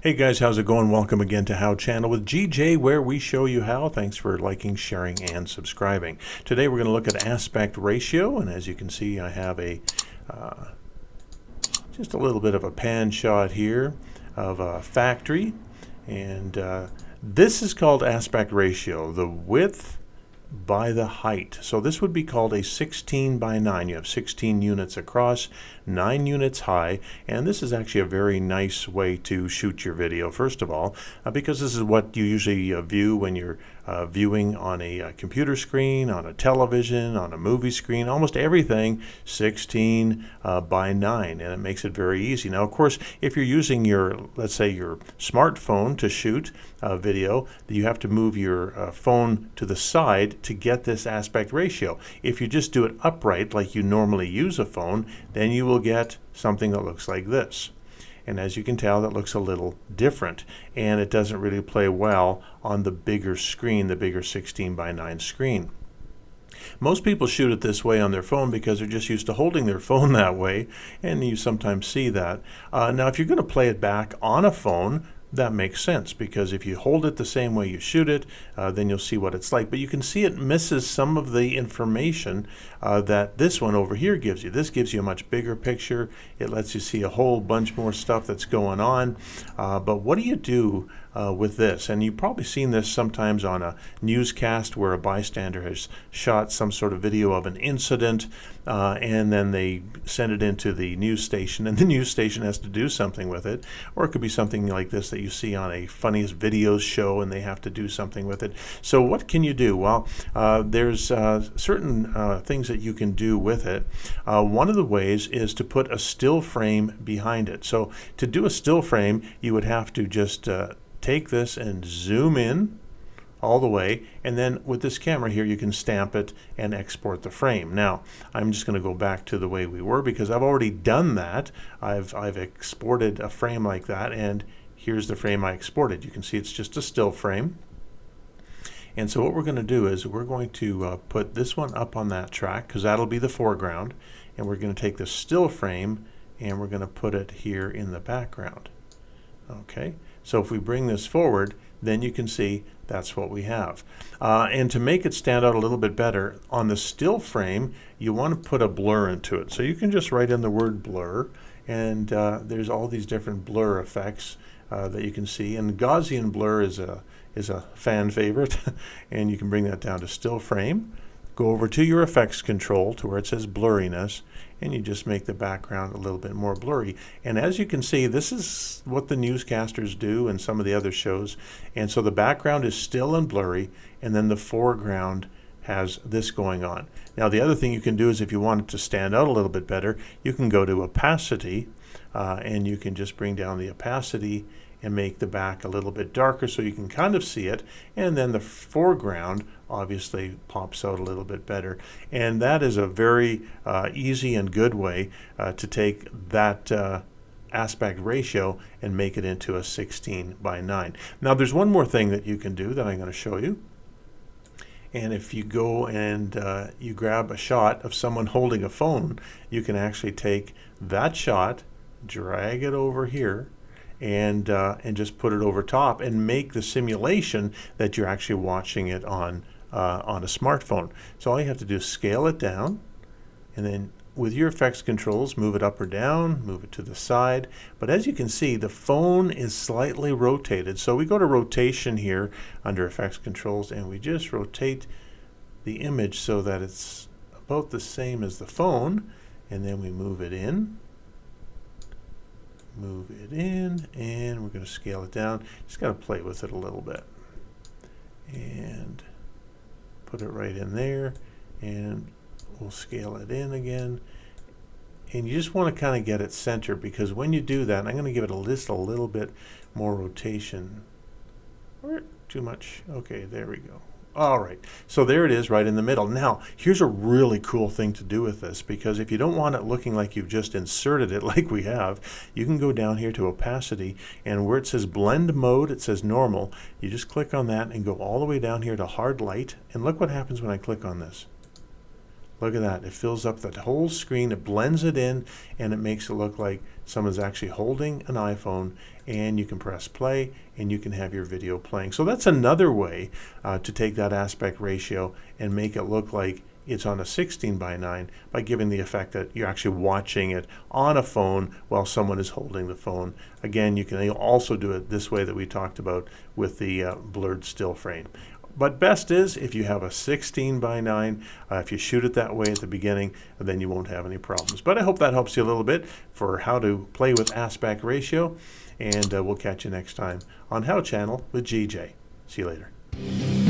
Hey guys, how's it going? Welcome again to How Channel with GJ, where we show you how. Thanks for liking, sharing, and subscribing. Today we're going to look at aspect ratio, and as you can see, I have just a little bit of a pan shot here of a factory, and this is called aspect ratio, the width by the height. So this would be called a 16 by 9. You have 16 units across, 9 units high, and this is actually a very nice way to shoot your video, first of all, because this is what you usually view when you're viewing on a computer screen, on a television, on a movie screen, almost everything 16 by 9, and it makes it very easy. Now, of course, if you're using your, let's say, your smartphone to shoot video, you have to move your phone to the side to get this aspect ratio. If you just do it upright like you normally use a phone, then you will get something that looks like this. And as you can tell, that looks a little different, and it doesn't really play well on the bigger screen, the bigger 16 by 9 screen. Most people shoot it this way on their phone because they're just used to holding their phone that way, and you sometimes see that. Now, if you're going to play it back on a phone, that makes sense, because if you hold it the same way you shoot it, then you'll see what it's like. But you can see it misses some of the information that this one over here gives you. This gives you a much bigger picture. It lets you see a whole bunch more stuff that's going on. But what do you do with this? And you've probably seen this sometimes on a newscast where a bystander has shot some sort of video of an incident, and then they send it into the news station, and the news station has to do something with it. Or it could be something like this that you see on a funniest videos show, and they have to do something with it. So what can you do? Well, there's certain things that you can do with it. One of the ways is to put a still frame behind it. So to do a still frame, you would have to just take this and zoom in all the way, and then with this camera here you can stamp it and export the frame. Now I'm just going to go back to the way we were, because I've already done that. I've exported a frame like that, and here's the frame I exported. You can see it's just a still frame. And so what we're going to do is we're going to put this one up on that track, because that'll be the foreground, and we're going to take the still frame and we're going to put it here in the background. Okay, so if we bring this forward, then you can see that's what we have. And to make it stand out a little bit better, on the still frame, you want to put a blur into it. So you can just write in the word blur, and there's all these different blur effects that you can see. And Gaussian blur is a fan favorite, and you can bring that down to still frame. Go over to your effects control to where it says blurriness, and you just make the background a little bit more blurry. And as you can see, this is what the newscasters do and some of the other shows. And so the background is still and blurry, and then the foreground has this going on. Now the other thing you can do is, if you want it to stand out a little bit better, you can go to opacity, and you can just bring down the opacity and make the back a little bit darker so you can kind of see it, and then the foreground obviously pops out a little bit better. And that is a very easy and good way to take that aspect ratio and make it into a 16 by 9. Now there's one more thing that you can do that I'm going to show you. And if you go and you grab a shot of someone holding a phone, you can actually take that shot, drag it over here, and just put it over top and make the simulation that you're actually watching it on a smartphone. So all you have to do is scale it down, and then with your effects controls, move it up or down, move it to the side. But as you can see, the phone is slightly rotated. So we go to rotation here under effects controls, and we just rotate the image so that it's about the same as the phone, and then we move it in, and we're going to scale it down. Just got to play with it a little bit and put it right in there, and we'll scale it in again. And you just want to kind of get it centered, because when you do that, I'm going to give it just a little bit more rotation. Or too much. Okay, there we go. All right, so there it is right in the middle. Now, here's a really cool thing to do with this, because if you don't want it looking like you've just inserted it like we have, you can go down here to opacity, and where it says blend mode, it says normal. You just click on that and go all the way down here to hard light, and look what happens when I click on this. Look at that. It fills up that whole screen. It blends it in, and it makes it look like someone's actually holding an iPhone, and you can press play, and you can have your video playing. So that's another way to take that aspect ratio and make it look like it's on a 16:9 by giving the effect that you're actually watching it on a phone while someone is holding the phone. Again, you can also do it this way that we talked about with the blurred still frame. But best is if you have a 16:9, if you shoot it that way at the beginning, then you won't have any problems. But I hope that helps you a little bit for how to play with aspect ratio, and we'll catch you next time on How Channel with GJ. See you later.